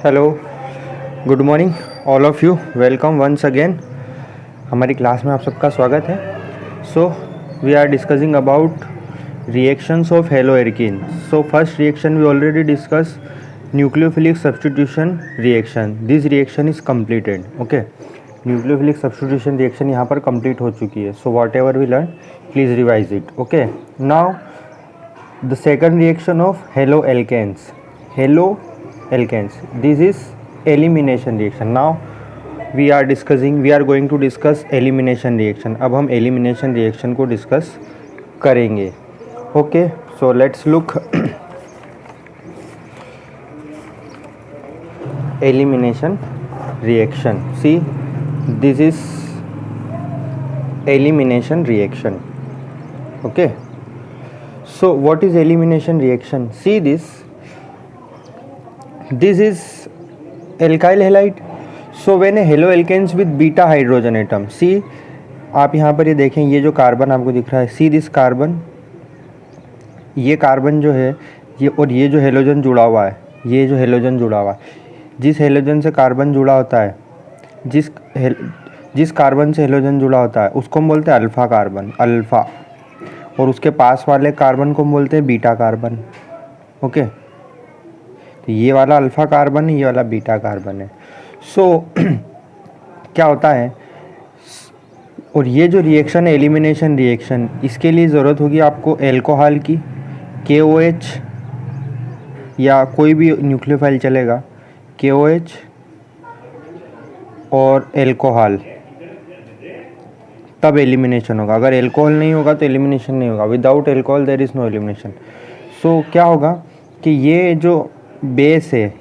Hello, good morning all of you, welcome once again. हमारी class में आप सबका स्वागत है। So we are discussing about reactions of haloalkene. So first reaction we already discuss, nucleophilic substitution reaction. This reaction is completed. Okay, nucleophilic substitution reaction यहाँ पर complete हो चुकी है। So whatever we learn, please revise it. Okay, now the second reaction of haloalkanes. Haloalkanes, this is elimination reaction. Now we are going to discuss elimination reaction। अब हम elimination reaction को discuss करेंगे। Okay, so let's look elimination reaction। see, this is elimination reaction। okay, so what is elimination reaction? see, this is alkyl halide। So when haloalkanes with beta hydrogen atom, see आप यहाँ पर ये देखें, ये जो carbon आपको दिख रहा है, सी दिस कार्बन, ये कार्बन जो है ये, और ये जो हेलोजन जुड़ा हुआ है, ये जो हेलोजन जुड़ा हुआ है, जिस हेलोजन से कार्बन जुड़ा होता है, जिस कार्बन से हेलोजन जुड़ा होता है उसको हम बोलते हैं अल्फ़ा कार्बन, अल्फ़ा। और उसके पास वाले कार्बन को हम बोलते हैं बीटा कार्बन। ओके, तो ये वाला अल्फ़ा कार्बन है, ये वाला बीटा कार्बन है। सो क्या होता है, और ये जो रिएक्शन है एलिमिनेशन रिएक्शन, इसके लिए ज़रूरत होगी आपको एल्कोहल की, KOH या कोई भी न्यूक्लियोफाइल चलेगा, KOH और एल्कोहल, तब एलिमिनेशन होगा। अगर एल्कोहल नहीं होगा तो एलिमिनेशन नहीं होगा। Without alcohol there is no elimination. So क्या होगा कि ये जो बेस है,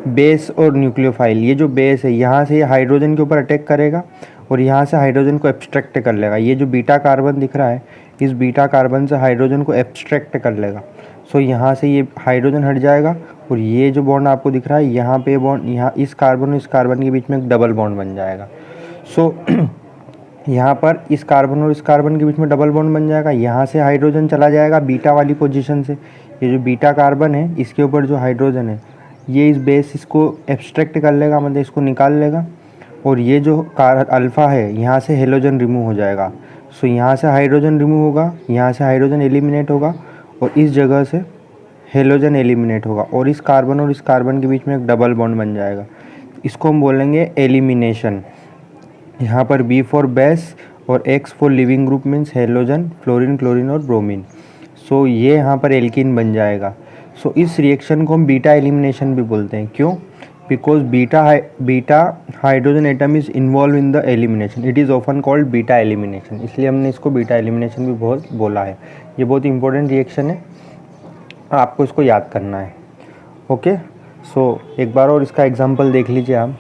बेस और न्यूक्लियोफाइल, ये जो बेस है यहाँ से ये हाइड्रोजन के ऊपर अटैक करेगा और यहाँ से हाइड्रोजन को एब्स्ट्रैक्ट कर लेगा। ये जो बीटा कार्बन दिख रहा है, इस बीटा कार्बन से हाइड्रोजन को एब्स्ट्रैक्ट कर लेगा। सो यहाँ से ये हाइड्रोजन हट जाएगा और ये जो बॉन्ड आपको दिख रहा है यहाँ पे बॉन्ड, यहाँ इस कार्बन और इस कार्बन के बीच में एक डबल बॉन्ड बन जाएगा। सो यहाँ पर इस कार्बन और इस कार्बन के बीच में डबल बॉन्ड बन जाएगा। यहाँ से हाइड्रोजन चला जाएगा बीटा वाली पोजीशन से, ये जो बीटा कार्बन है इसके ऊपर जो हाइड्रोजन है, ये इस बेस इसको एब्स्ट्रैक्ट कर लेगा, मतलब इसको निकाल लेगा। और ये जो अल्फ़ा है यहाँ से हेलोजन रिमूव हो जाएगा। सो यहाँ से हाइड्रोजन रिमूव होगा, यहाँ से हाइड्रोजन एलिमिनेट होगा और इस जगह से हेलोजन एलिमिनेट होगा और इस कार्बन और इस कार्बन के बीच में एक डबल बॉन्ड बन जाएगा। इसको हम बोलेंगे एलिमिनेशन। यहाँ पर B फॉर बेस और X for leaving group means halogen, fluorine, chlorine और ब्रोमीन। सो ये यहाँ पर एल्कीन बन जाएगा। सो इस रिएक्शन को हम बीटा एलिमिनेशन भी बोलते हैं। क्यों? Because beta hydrogen atom is involve in the elimination, it is often called beta elimination, इसलिए हमने इसको बीटा एलिमिनेशन भी बहुत बोला है। ये बहुत इंपॉर्टेंट रिएक्शन है, आपको इसको याद करना है। ओके, सो एक बार और इसका एग्जांपल देख लीजिए आप।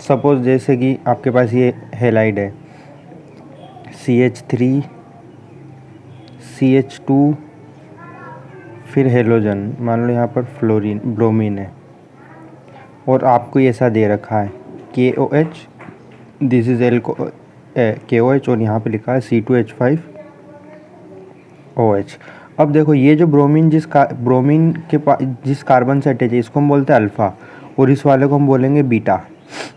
सपोज जैसे कि आपके पास ये हेलाइड है, CH3 CH2 फिर हेलोजन, मान लो यहाँ पर फ्लोरीन, ब्रोमीन है, और आपको ऐसा दे रखा है KOH, दिस इज KOH और यहाँ पे लिखा है C2H5OH। अब देखो ये जो ब्रोमीन ब्रोमीन के पास जिस कार्बन से अटैच है इसको हम बोलते हैं अल्फ़ा और इस वाले को हम बोलेंगे बीटा।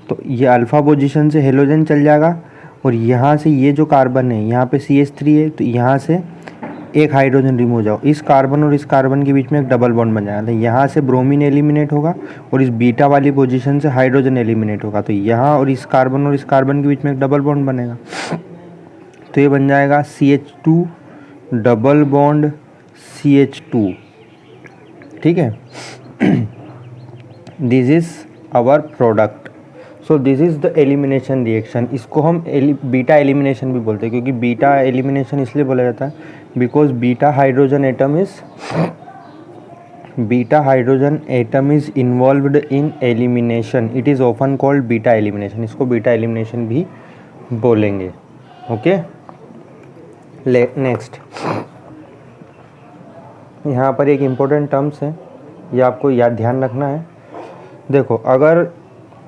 तो ये अल्फ़ा पोजीशन से हेलोजन चल जाएगा और यहाँ से ये जो कार्बन है यहाँ पे CH3 है, तो यहाँ से एक हाइड्रोजन रिमूव हो जाओ, इस कार्बन और इस कार्बन के बीच में एक डबल बॉन्ड बन जाएगा। तो यहाँ से ब्रोमीन एलिमिनेट होगा और इस बीटा वाली पोजीशन से हाइड्रोजन एलिमिनेट होगा। तो यहाँ और इस कार्बन के बीच में एक डबल बॉन्ड बनेगा। तो ये बन जाएगा CH2 डबल बॉन्ड CH2। ठीक है, this is our product. So this is the elimination reaction. इसको हम बीटा एलिमिनेशन भी बोलते हैं, क्योंकि बीटा एलिमिनेशन इसलिए बोला जाता है because beta hydrogen atom is involved in elimination, it is often called beta elimination. इसको बीटा एलिमिनेशन भी बोलेंगे। ओके, नेक्स्ट यहाँ पर एक इम्पोर्टेंट टर्म्स है, ये आपको याद ध्यान रखना है। देखो, अगर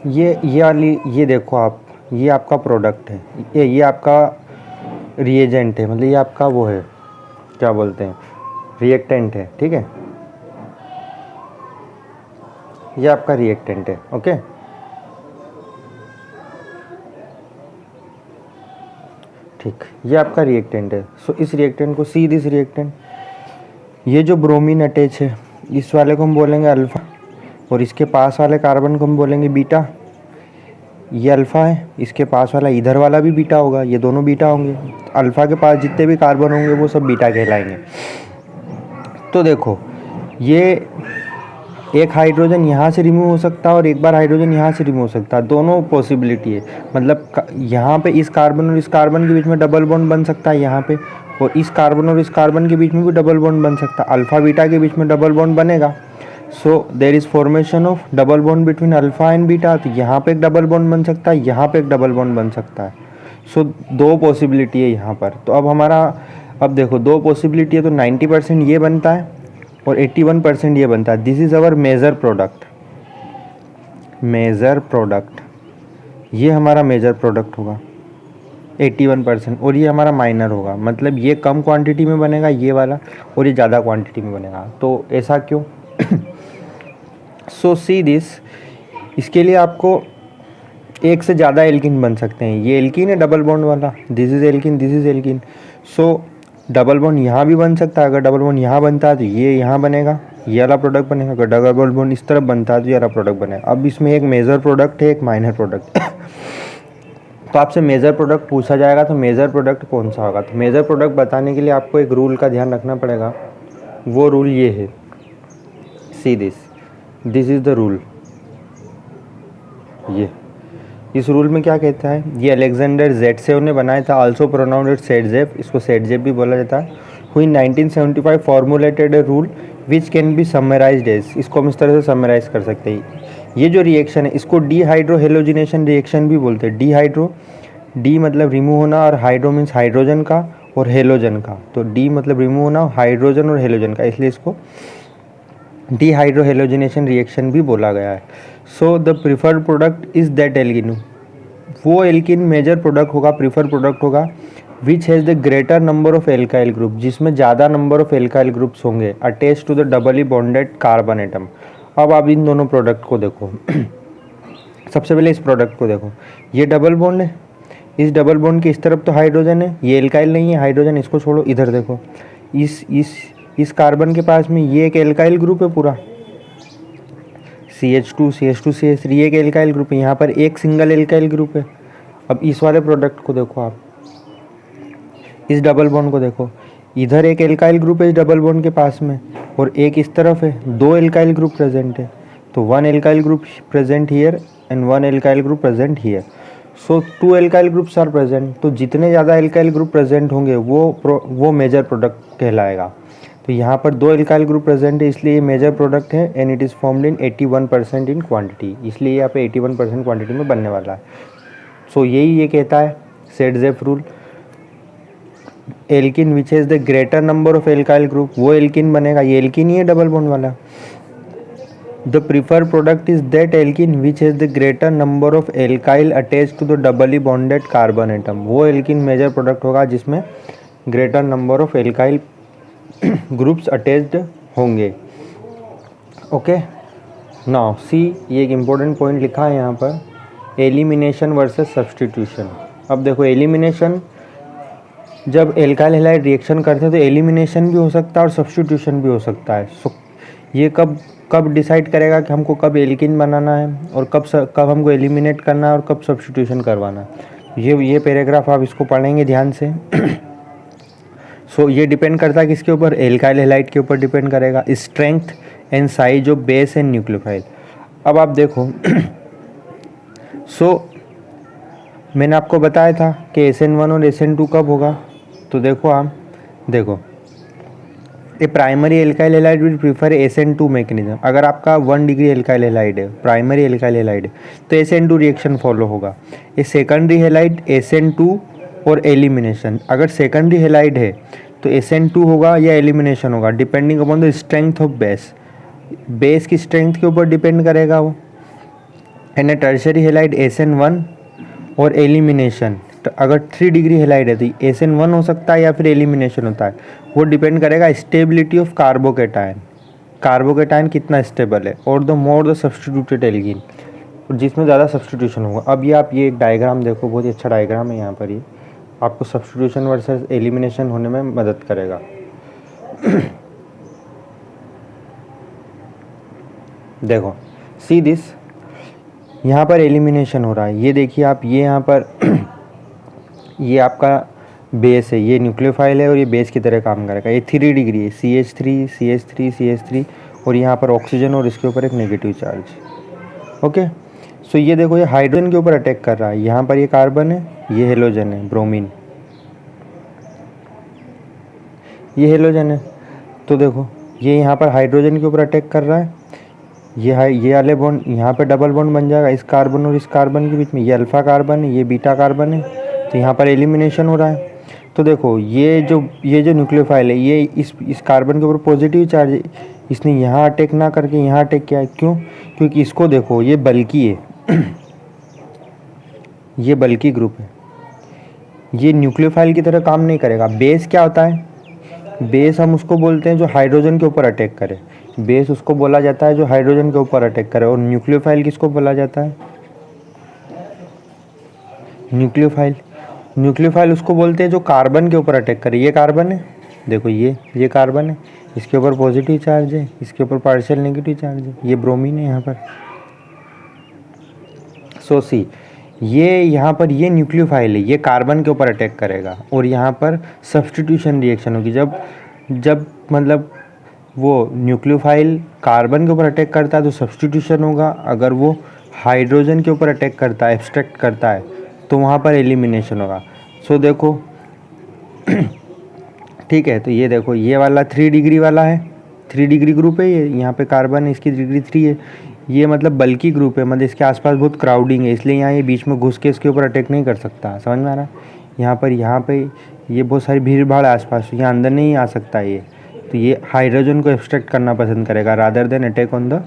ये देखो आप, ये आपका प्रोडक्ट है, ये आपका रिएजेंट है, मतलब ये आपका वो है, क्या बोलते हैं, रिएक्टेंट है। ठीक है, ये आपका रिएक्टेंट है। ओके, ठीक, ये आपका रिएक्टेंट है। सो इस रिएक्टेंट को सी दिस रिएक्टेंट, ये जो ब्रोमीन अटैच है इस वाले को हम बोलेंगे अल्फ़ा, और इसके पास वाले कार्बन को हम बोलेंगे बीटा। ये अल्फ़ा है, इसके पास वाला इधर वाला भी बीटा होगा, ये दोनों बीटा होंगे। अल्फ़ा के पास जितने भी कार्बन होंगे वो सब बीटा कहलाएंगे। तो देखो, ये एक हाइड्रोजन यहाँ से रिमूव हो सकता है और एक बार हाइड्रोजन यहाँ से रिमूव हो सकता है, दोनों पॉसिबिलिटी है। मतलब यहाँ पे इस कार्बन और इस कार्बन के बीच में डबल बॉन्ड बन सकता है यहाँ पे, और इस कार्बन और इस कार्बन के बीच में भी डबल बॉन्ड बन सकता है। अल्फ़ा बीटा के बीच में डबल बॉन्ड बनेगा, so there is formation of double bond between alpha and beta. तो यहाँ पे एक डबल बॉन्ड बन सकता है, यहाँ पे एक डबल बॉन्ड बन सकता है। सो दो पॉसिबिलिटी है यहाँ पर। तो अब हमारा, अब देखो दो पॉसिबिलिटी है तो 90% ये बनता है और 81% ये बनता है। This is our major product, major product, ये हमारा मेजर प्रोडक्ट होगा 81%, और ये हमारा माइनर होगा। मतलब ये कम क्वांटिटी में बनेगा ये वाला, और ये ज़्यादा क्वांटिटी में बनेगा। तो ऐसा क्यों? सो सी दिस, इसके लिए आपको एक से ज़्यादा एल्किन बन सकते हैं। ये एल्किन है डबल बॉन्ड वाला, this is alkene, this is alkene. So double bond यहाँ भी बन सकता है। अगर डबल बॉन्ड यहाँ बनता है तो ये यहाँ बनेगा, ये वाला प्रोडक्ट बनेगा। अगर डबल बॉन्ड इस तरफ बनता है तो ये वाला प्रोडक्ट बनेगा। अब इसमें एक मेजर प्रोडक्ट है, एक माइनर प्रोडक्ट। तो आपसे मेजर प्रोडक्ट पूछा जाएगा तो मेजर प्रोडक्ट कौन सा होगा? तो मेजर प्रोडक्ट बताने के लिए आपको एक रूल का ध्यान रखना पड़ेगा। वो रूल ये है, see this, this is the rule. ये इस रूल में क्या कहता है, ये अलेक्जेंडर जेटसेव ने बनाया था, आल्सो प्रोनाउंस्ड सेटजेफ, इसको सेटजेफ भी बोला जाता है। Who in 1975 formulated a rule which can be summarised as, इसको हम इस तरह से समराइज कर सकते हैं। ये जो रिएक्शन है इसको डीहाइड्रो हेलोजिनेशन रिएक्शन भी बोलते हैं। डीहाइड्रो, डी मतलब रिमूव होना और हाइड्रो मीन्स हाइड्रोजन का और हेलोजन का। तो डी मतलब रिमूव होना, हाइड्रोजन और हेलोजन का, इसलिए इसको डीहाइड्रो हेलोजिनेशन रिएक्शन भी बोला गया है। So the preferred product is that alkene, वो एल्किन मेजर प्रोडक्ट होगा, प्रीफर प्रोडक्ट होगा which has the greater number of alkyl group, जिसमें ज़्यादा नंबर ऑफ एल्काइल ग्रुप्स होंगे attach to the doubly bonded carbon atom. अब आप इन दोनों product को देखो। सबसे पहले इस प्रोडक्ट को देखो, ये डबल बॉन्ड है, इस डबल बॉन्ड के इस तरफ तो हाइड्रोजन है, ये एल्काइल नहीं है हाइड्रोजन, इसको छोड़ो। इधर देखो, इस कार्बन के पास में ये एक एल्काइल ग्रुप है पूरा, CH2 CH2 CH3, ये एक एल्काइल ग्रुप है। यहाँ पर एक सिंगल एल्काइल ग्रुप है। अब इस वाले प्रोडक्ट को देखो आप, इस डबल बॉन्ड को देखो, इधर एक एल्काइल ग्रुप है इस डबल बॉन्ड के पास में, और एक इस तरफ है, दो एल्काइल ग्रुप प्रेजेंट है। तो one alkyl group present here and one alkyl group present here. So two alkyl groups are present. तो जितने ज़्यादा एल्काइल ग्रुप प्रेजेंट होंगे वो मेजर प्रोडक्ट कहलाएगा। तो यहाँ पर दो एल्काइल ग्रुप प्रेजेंट है, इसलिए ये मेजर प्रोडक्ट है and it is formed in 81% in quantity, इसलिए यहाँ पे 81% क्वांटिटी में बनने वाला है। सो यही ये कहता है Saytzeff rule, alkene which has the greater number of alkyl group, वो एल्किन बनेगा। ये एल्किन ही है डबल बॉन्ड वाला। The preferred product is that alkene which has the greater number of alkyl attach to the doubly bonded carbon atom, वो alkene major product होगा जिसमें greater number of alkyl groups attached होंगे। Okay, now see, ये एक important point लिखा है यहाँ पर, एलिमिनेशन वर्सेस सब्सटीट्यूशन। अब देखो, एलिमिनेशन, जब एल्काइल हैलाइड रिएक्शन करते हैं तो एलिमिनेशन भी हो सकता है और सब्सटीट्यूशन भी हो सकता है। सो ये कब डिसाइड करेगा कि हमको कब एल्किन बनाना है और कब हमको एलिमिनेट करना है और कब सब्सटीट्यूशन करवाना है। ये पैराग्राफ आप इसको पढ़ेंगे ध्यान से। सो ये डिपेंड करता है किसके ऊपर, एल्काइल हैलाइड के ऊपर डिपेंड करेगा, strength and size of base and nucleophile. अब आप देखो, सो मैंने आपको बताया था कि SN1 और SN2 कब होगा। तो देखो, आप देखो, a primary alkyl halide will prefer SN2 mechanism. अगर आपका 1 डिग्री एल्काइल हैलाइड है, प्राइमरी एल्काइल हैलाइड है, तो SN2 रिएक्शन फॉलो होगा। ये सेकेंडरी हैलाइड SN2 और एलिमिनेशन, अगर सेकेंडरी हैलाइड है तो SN2 होगा या एलिमिनेशन होगा, depending upon the strength of base. Base की स्ट्रेंथ के ऊपर डिपेंड करेगा वो। And A tertiary halide SN1 और एलिमिनेशन, तो अगर 3 डिग्री हैलाइड है तो SN1 हो सकता है या फिर एलिमिनेशन होता है। वो डिपेंड करेगा स्टेबिलिटी ऑफ कार्बोकेटायन। कार्बोकेटाइन कितना स्टेबल है, और the more the substituted alkene, और जिसमें ज़्यादा सब्स्टिट्यूशन होगा। अब ये आप ये एक डायग्राम देखो, बहुत ही अच्छा डायग्राम है यहाँ पर, ये आपको सब्स्टिट्यूशन वर्सेस एलिमिनेशन होने में मदद करेगा। देखो सी दिस, यहाँ पर एलिमिनेशन हो रहा है, ये देखिए आप, ये यहाँ पर ये आपका बेस है, ये न्यूक्लियोफाइल है और ये बेस की तरह काम करेगा। ये 3 डिग्री है, CH3 CH3 CH3, और यहाँ पर ऑक्सीजन और इसके ऊपर एक नेगेटिव चार्ज। ओके, सो ये देखो, ये हाइड्रोजन के ऊपर अटैक कर रहा है। यहाँ पर ये कार्बन है, ये हेलोजन है, ब्रोमीन, ये हेलोजन है। तो देखो ये यहाँ पर हाइड्रोजन के ऊपर अटैक कर रहा है, ये वाले बॉन्ड यहाँ पे डबल बॉन्ड बन जाएगा इस कार्बन और इस कार्बन के बीच में। ये अल्फा कार्बन है, ये बीटा कार्बन है, तो यहाँ पर एलिमिनेशन हो रहा है। तो देखो ये जो न्यूक्लियोफाइल है, ये इस कार्बन के ऊपर पॉजिटिव चार्ज है, इसने यहाँ अटैक ना करके यहाँ अटैक किया है। क्यों? क्योंकि इसको देखो, ये बल्कि है, ये बल्कि ग्रुप है, ये न्यूक्लियोफाइल की तरह काम नहीं करेगा। बेस क्या होता है? बेस हम उसको बोलते हैं जो हाइड्रोजन के ऊपर अटैक करे, बेस उसको बोला जाता है जो हाइड्रोजन के ऊपर अटैक करे। और न्यूक्लियोफाइल किसको बोला जाता है? न्यूक्लियोफाइल उसको बोलते हैं जो कार्बन के ऊपर अटैक करे। ये कार्बन है, देखो ये कार्बन है, इसके ऊपर पॉजिटिव चार्ज है, इसके ऊपर पार्शियल नेगेटिव चार्ज है, ये ब्रोमीन है यहाँ पर। सो सी, ये यहाँ पर ये न्यूक्लियोफाइल है, ये कार्बन के ऊपर अटैक करेगा और यहाँ पर सब्स्टिट्यूशन रिएक्शन होगी। जब मतलब वो न्यूक्लियोफाइल कार्बन के ऊपर अटैक करता है तो सब्स्टिट्यूशन होगा। अगर वो हाइड्रोजन के ऊपर अटैक करता है, एब्स्ट्रैक्ट करता है, तो वहाँ पर एलिमिनेशन होगा। सो देखो ठीक है, तो ये देखो, ये वाला 3 डिग्री वाला है, 3 डिग्री ग्रुप है, ये यहाँ पे कार्बन है, इसकी डिग्री 3 है। ये मतलब बल्कि ग्रुप है, मतलब इसके आसपास बहुत क्राउडिंग है, इसलिए यहाँ ये बीच में घुस के इसके ऊपर अटैक नहीं कर सकता। समझ में आ रहा है? यहाँ पे ये बहुत सारी भीड़ भाड़ आसपास, यहाँ अंदर नहीं आ सकता ये। तो ये हाइड्रोजन को एब्स्ट्रैक्ट करना पसंद करेगा rather than attack on the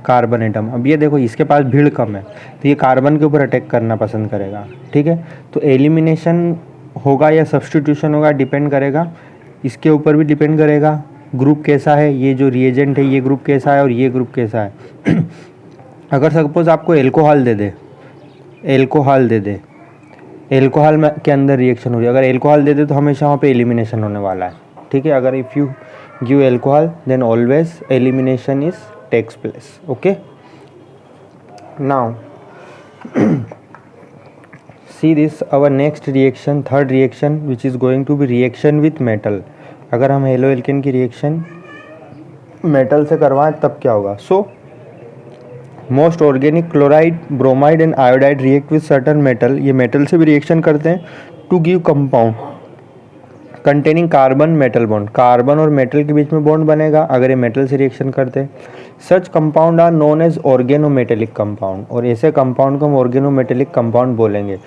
carbon atom. अब ये देखो, इसके पास भीड़ कम है, तो ये कार्बन के ऊपर अटैक करना पसंद करेगा। ठीक है, तो एलिमिनेशन होगा या सब्स्टिट्यूशन होगा, डिपेंड करेगा, इसके ऊपर भी डिपेंड करेगा ग्रुप कैसा है, ये जो रिएजेंट है ये ग्रुप कैसा है और ये ग्रुप कैसा है। अगर सपोज आपको एल्कोहल दे दे, एल्कोहल में के अंदर रिएक्शन हो रही है, अगर एल्कोहल दे दे तो हमेशा वहाँ पे एलिमिनेशन होने वाला है। ठीक है, अगर if you give alcohol then always elimination is takes place. Okay, now see this, our next reaction, third reaction, which is going to be reaction with metal। अगर हम हेलो एल्केन की रिएक्शन मेटल से करवाएं तब क्या होगा? So most organic chloride, bromide and iodide react with certain metal, ये metal से भी रिएक्शन करते हैं to give compound containing carbon metal bond. Carbon और मेटल के बीच में बॉन्ड बनेगा अगर ये मेटल से रिएक्शन करते हैं। Such compound are known as organometallic compound, और ऐसे कंपाउंड को हम ऑर्गेनोमेटेलिक कंपाउंड बोलेंगे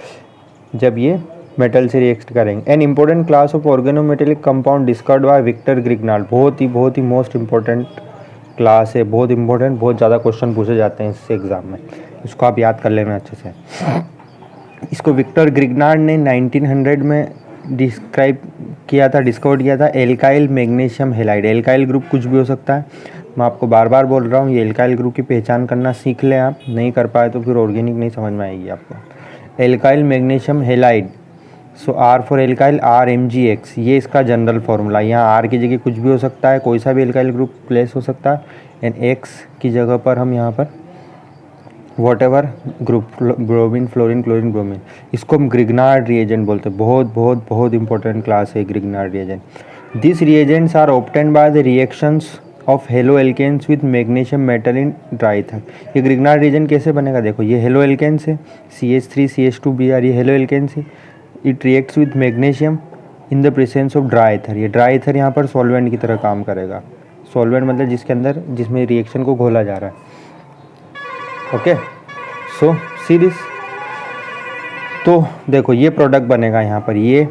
जब ये मेटल से रिएक्ट करेंगे। An important class of organometallic compound discovered by Victor Grignard, बहुत ही मोस्ट इंपॉर्टेंट क्लास है, बहुत इंपॉर्टेंट, बहुत ज़्यादा क्वेश्चन पूछे जाते हैं इससे एग्जाम में, इसको आप याद कर लेना अच्छे से। इसको विक्टर ग्रिग्नार्ड ने 1900 में डिस्क्राइब किया था, डिस्कवर किया था, alkyl magnesium halide. Alkyl group कुछ भी हो सकता है, मैं आपको बार बार बोल रहा हूँ, ये एल्काइल ग्रुप की पहचान करना सीख लें। आप नहीं कर पाए तो फिर ऑर्गेनिक नहीं समझ में आएगी आपको। Alkyl magnesium halide, so R for alkyl, RMgX, ये इसका जनरल फार्मूला। यहाँ आर की जगह कुछ भी हो सकता है, कोई सा भी एल्काइल ग्रुप प्लेस हो सकता है, एंड एक्स की जगह पर हम यहाँ पर whatever group, bromine, fluorine, chlorine, bromine, इसको हम ग्रिग्नार्ड रिएजेंट बोलते हैं। बहुत इंपॉर्टेंट क्लास है Grignard reagent. This reagents are obtained by the reactions of haloalkanes with magnesium metal in dry ether. ये ग्रिग्नार्ड रिएजेंट कैसे बनेगा? देखो, ये हेलो एल्केन्स है, CH3 CH2Br, ये हेलो एल्केन्स है। It reacts with magnesium in the presence of dry ether. ये dry ether यहाँ पर सॉल्वेंट की तरह काम करेगा। सॉल्वेंट मतलब जिसके अंदर, जिसमें रिएक्शन को घोला जा रहा है। ओके, सो सी दिस, तो देखो ये प्रोडक्ट बनेगा यहाँ पर, ये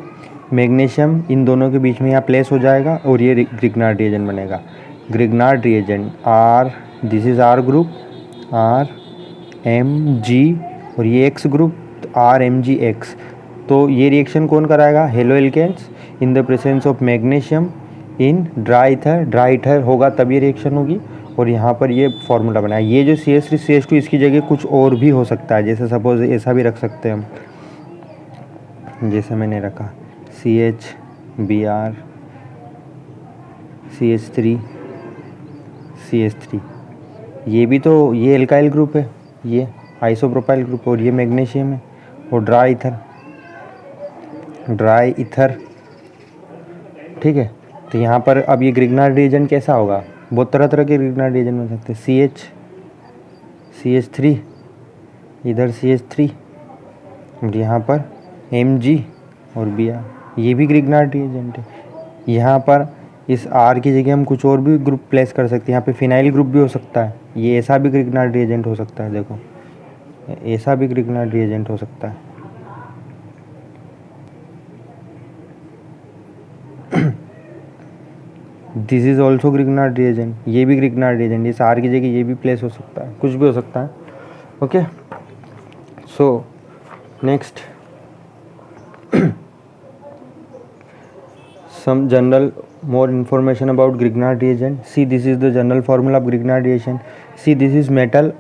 मैग्नीशियम इन दोनों के बीच में यहाँ प्लेस हो जाएगा और ये ग्रिग्नार्ड रिएजेंट बनेगा। Grignard reagent R, this is R group, RMg, और ये एक्स ग्रुप RMgX। तो ये रिएक्शन कौन कराएगा? Haloalkanes in the presence of magnesium in dry ether. Dry ether होगा तब ये रिएक्शन होगी, और यहाँ पर ये फार्मूला बनाया। ये जो CH3 CH2 इसकी जगह कुछ और भी हो सकता है, जैसे सपोज ऐसा भी रख सकते हैं हम, जैसे मैंने रखा CH Br CH3 CH3, ये भी तो ये एल्काइल ग्रुप है, ये आइसोप्रोपाइल ग्रुप, और ये मैग्नीशियम है, और ड्राई ईथर। ठीक है, तो यहाँ पर अब ये ग्रिग्नार्ड रिएजेंट कैसा होगा, बहुत तरह तरह के ग्रिग्नार्ड रिएजेंट बन सकते हैं। CH3 इधर CH3, और यहाँ पर Mg और Br, ये भी ग्रिग्नार्ड रिएजेंट है। यहाँ पर इस R की जगह हम कुछ और भी ग्रुप प्लेस कर सकते हैं, यहाँ पे फिनाइल ग्रुप भी हो सकता है, ये ऐसा भी ग्रिग्नार्ड रिएजेंट हो सकता है, देखो ऐसा भी ग्रिग्नार्ड रिएजेंट हो सकता है। This is also Grignard reagent, ये भी ग्रिग्नार्ड रिएजेंट, इस R की जगह ये भी प्लेस हो सकता है, कुछ भी हो सकता है। Okay, so next some general more information about Grignard reagent. See, this is the general formula of Grignard reagent. See, this is metal.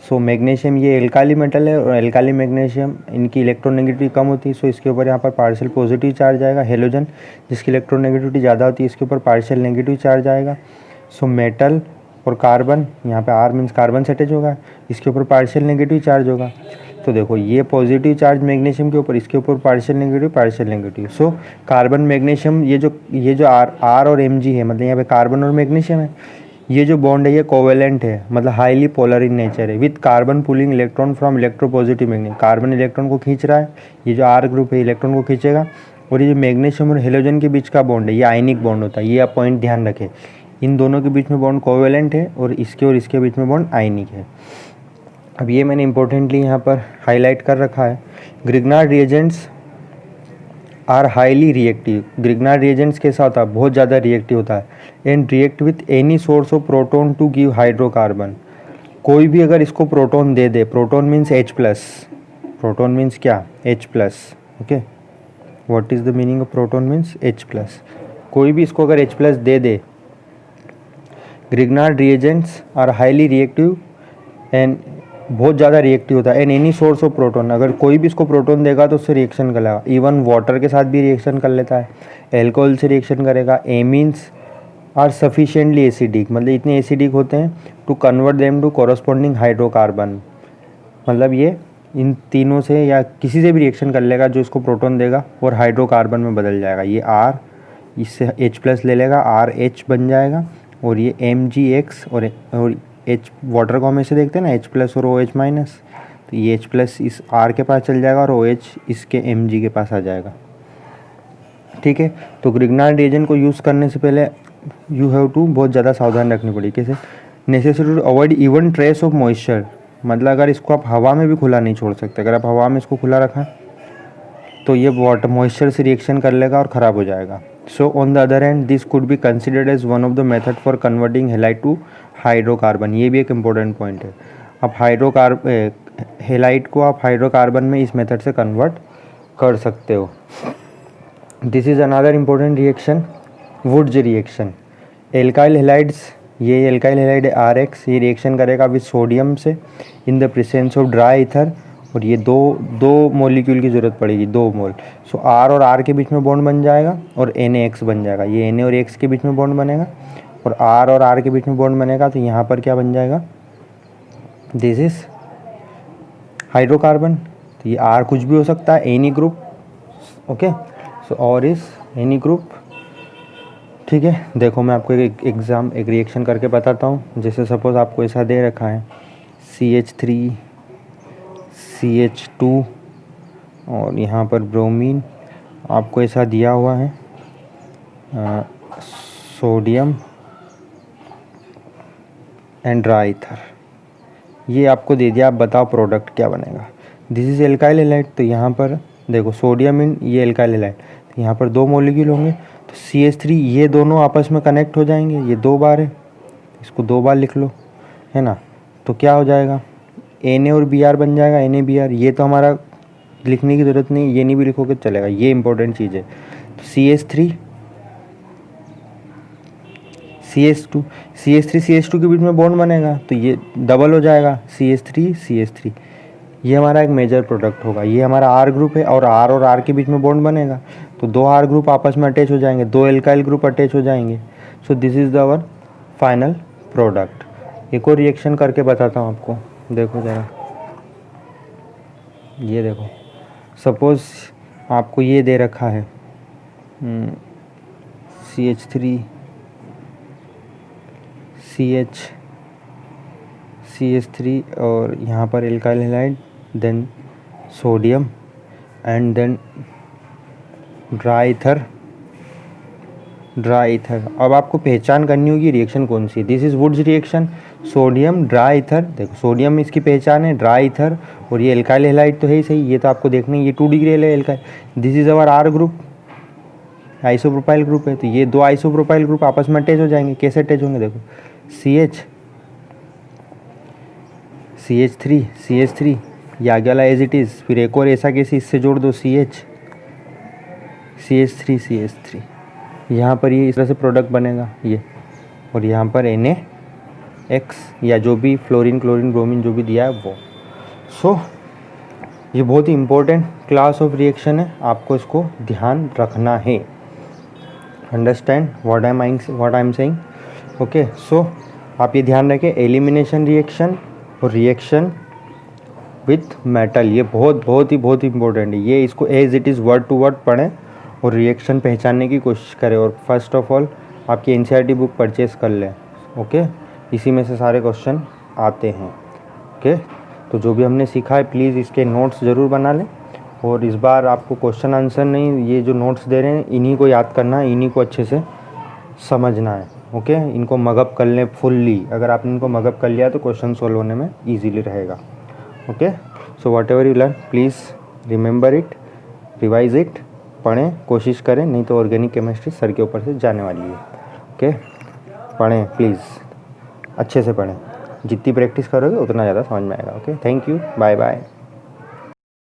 So magnesium ये एल्काली मेटल है, और एल्काली मैग्नीशियम इनकी इलेक्ट्रोनेगेटिविटी कम होती है, सो इसके ऊपर यहाँ पर पार्शियल पॉजिटिव चार्ज आएगा। हेलोजन जिसकी इलेक्ट्रोनेगेटिविटी ज़्यादा होती है, इसके ऊपर पार्शियल नेगेटिव चार्ज आएगा। सो मेटल और कार्बन, यहाँ पे R मीन्स कार्बन से अटैच होगा, इसके ऊपर पार्शियल नेगेटिव चार्ज होगा। तो देखो ये पॉजिटिव चार्ज मैग्नीशियम के ऊपर, इसके ऊपर partial negative. So carbon magnesium, ये जो R और Mg है, मतलब यहाँ पे कार्बन और मैग्नीशियम है, ये जो बॉन्ड है ये कोवेलेंट है, मतलब हाईली पोलर इन नेचर है, with carbon pulling electron from electropositive magnesium. Carbon electron को खींच रहा है, ये जो R ग्रुप है इलेक्ट्रॉन को खींचेगा, और ये जो मैग्नीशियम और हेलोजन के बीच का बॉन्ड है ये आयनिक बॉन्ड होता है। ये आप पॉइंट ध्यान रखें, इन दोनों के बीच में बॉन्ड कोवेलेंट है, और इसके बीच में बॉन्ड आयनिक है। अब ये मैंने इंपॉर्टेंटली यहाँ पर हाईलाइट कर रखा है। Grignard reagents are highly reactive. Grignard reagents कैसा होता है, बहुत ज़्यादा रिएक्टिव होता है, and react with any source of proton to give hydrocarbon. कोई भी अगर इसको प्रोटोन दे दे, proton means H+, proton means क्या, H+। Okay, what is the meaning of proton means H+। कोई भी इसको अगर H+ दे दे, Grignard reagents are highly reactive and बहुत ज़्यादा रिएक्टिव होता है, and any source of proton. अगर कोई भी इसको प्रोटोन देगा तो उससे रिएक्शन करेगा, इवन वाटर के साथ भी रिएक्शन कर लेता है, एल्कोहल से रिएक्शन करेगा। एमीन्स आर सफिशिएंटली एसिडिक, मतलब इतने एसिडिक होते हैं to convert them to corresponding hydrocarbon. मतलब ये इन तीनों से या किसी से भी रिएक्शन कर लेगा जो इसको प्रोटोन देगा, और हाइड्रोकार्बन में बदल जाएगा। ये R इससे H+ ले लेगा, RH बन जाएगा, और ये Mgx और H वाटर को हम ऐसे देखते हैं ना, H+ और OH-, तो ये H+ इस R के पास चल जाएगा और OH इसके Mg के पास आ जाएगा। ठीक है, तो ग्रिग्नार्ड रिएजेंट को यूज़ करने से पहले यू हैव टू बहुत ज़्यादा सावधान रखनी पड़ेगी। कैसे, necessary to avoid even trace of moisture, मतलब अगर इसको आप हवा में भी खुला नहीं छोड़ सकते। अगर आप हवा में इसको खुला रखा तो ये वाटर मॉइस्चर से रिएक्शन कर लेगा और ख़राब हो जाएगा। So on the other hand this could be considered as one of the method for converting halide to hydrocarbon. ये भी एक इम्पोर्टेंट पॉइंट है। आप हेलाइट को आप हाइड्रोकार्बन में इस मेथड से कन्वर्ट कर सकते हो। This is another important reaction, Wurtz reaction. Alkyl halides, ये एल्काइल हेलाइड है RH, ये रिएक्शन करेगा विद सोडियम से इन the presence of dry ether, और ये दो मॉलिक्यूल की ज़रूरत पड़ेगी, 2 मोल। सो R और R के बीच में बॉन्ड बन जाएगा और NaX बन जाएगा। ये Na और X के बीच में बॉन्ड बनेगा और R और R के बीच में बॉन्ड बनेगा, तो यहाँ पर क्या बन जाएगा, दिस इज हाइड्रोकार्बन। तो ये R कुछ भी हो सकता है, एनी ग्रुप। ओके, सो और इज एनी ग्रुप। ठीक है, देखो मैं आपको एक रिएक्शन करके बताता हूँ। जैसे सपोज आपको ऐसा दे रखा है CH3 CH2 और यहाँ पर ब्रोमीन, आपको ऐसा दिया हुआ है सोडियम एंड ड्राई ईथर, ये आपको दे दिया। आप बताओ प्रोडक्ट क्या बनेगा। दिस इज़ एल्काइल हैलाइड, तो यहाँ पर देखो सोडियम इन ये एल्काइल हैलाइड, तो यहाँ पर 2 मॉलिक्यूल होंगे, तो CH3 ये दोनों आपस में कनेक्ट हो जाएंगे। ये 2 बार है, इसको 2 बार लिख लो, है ना। तो क्या हो जाएगा, Na और Br बन जाएगा, NaBr। ये तो हमारा लिखने की ज़रूरत नहीं, ये नहीं भी लिखोगे चलेगा, ये इंपॉर्टेंट चीज़ है। तो CH2, CH3 CH2 के बीच में बॉन्ड बनेगा तो ये डबल हो जाएगा CH3 CH3। ये हमारा एक मेजर प्रोडक्ट होगा। ये हमारा R ग्रुप है और R के बीच में बॉन्ड बनेगा तो 2 R ग्रुप आपस में अटैच हो जाएंगे, 2 एल्काइल ग्रुप अटैच हो जाएंगे। So this is our final product. एक और रिएक्शन करके बताता हूँ आपको, देखो ज़रा, ये देखो, सपोज़ आपको ये दे रखा है CH3 CH3 और यहाँ पर alkyl halide, then sodium and then dry ether. अब आपको पहचान करनी होगी रिएक्शन कौन सी है। This is Wurtz reaction, sodium dry ether. देखो सोडियम इसकी पहचान है, ड्राई ईथर, और ये एल्काइल हैलाइड तो है ही सही, ये तो आपको देखना है, ये 2 डिग्री है alkyl. This is our R group, isopropyl group है, तो ये 2 आइसोप्रोपाइल ग्रुप आपस में अटैच हो जाएंगे। कैसे अटैच होंगे, देखो CH3 ये आगे वाला एज इट इज़, फिर एक और ऐसा कैसे इससे जोड़ दो CH3 यहाँ पर ये इस तरह से प्रोडक्ट बनेगा ये, और यहाँ पर NaX या जो भी फ्लोरीन क्लोरीन ब्रोमीन जो भी दिया है वो। सो ये बहुत ही इम्पोर्टेंट क्लास ऑफ रिएक्शन है, आपको इसको ध्यान रखना है। Understand what I am saying? Okay, so आप ये ध्यान रखें, एलिमिनेशन रिएक्शन और रिएक्शन विथ मेटल, ये बहुत ही इंपॉर्टेंट है। ये इसको as it is word to word पढ़ें और रिएक्शन पहचानने की कोशिश करें, और फर्स्ट ऑफ ऑल आपकी NCERT बुक परचेज़ कर लें। ओके, इसी में से सारे क्वेश्चन आते हैं। ओके, तो जो भी हमने सीखा है प्लीज़ इसके नोट्स ज़रूर बना लें, और इस बार आपको क्वेश्चन आंसर नहीं, ये जो नोट्स दे रहे हैं इन्हीं को याद करना है, इन्हीं को अच्छे से समझना है। ओके, इनको मगअप कर लें फुल्ली। अगर आपने इनको मगअप कर लिया तो क्वेश्चन सॉल्व होने में ईजीली रहेगा। Okay, so what ever you learn please remember it, revise it, पढ़ें, कोशिश करें, नहीं तो ऑर्गेनिक केमिस्ट्री सर के ऊपर से जाने वाली है। ओके, पढ़ें प्लीज़, अच्छे से पढ़ें, जितनी प्रैक्टिस करोगे उतना ज़्यादा समझ में आएगा। Okay, thank you, bye bye.